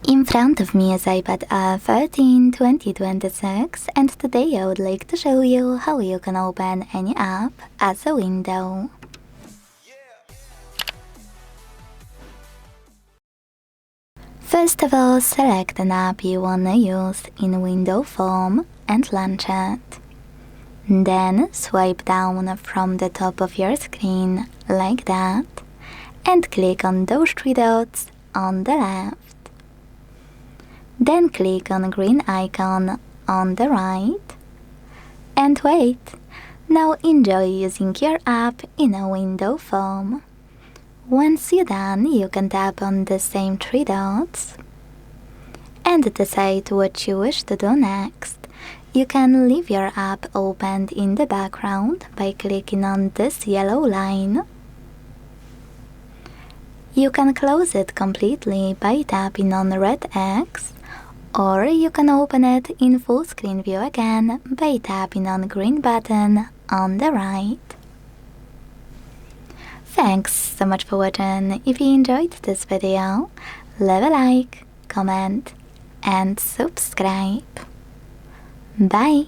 In front of me is iPad 13 2026, and today I would like to show you how you can open any app as a window. First of all, select an app you wanna use in window form and launch it. Then swipe down from the top of your screen like that and click on those three dots on the left. Then click on green icon on the right and wait. Now enjoy using your app in a window form. Once you're done, you can tap on the same three dots and decide what you wish to do next. You can leave your app opened in the background by clicking on this yellow line. You can close it completely by tapping on the red X, or you can open it in full screen view again by tapping on the green button on the right. Thanks so much for watching. If you enjoyed this video, leave a like, comment and subscribe. Bye!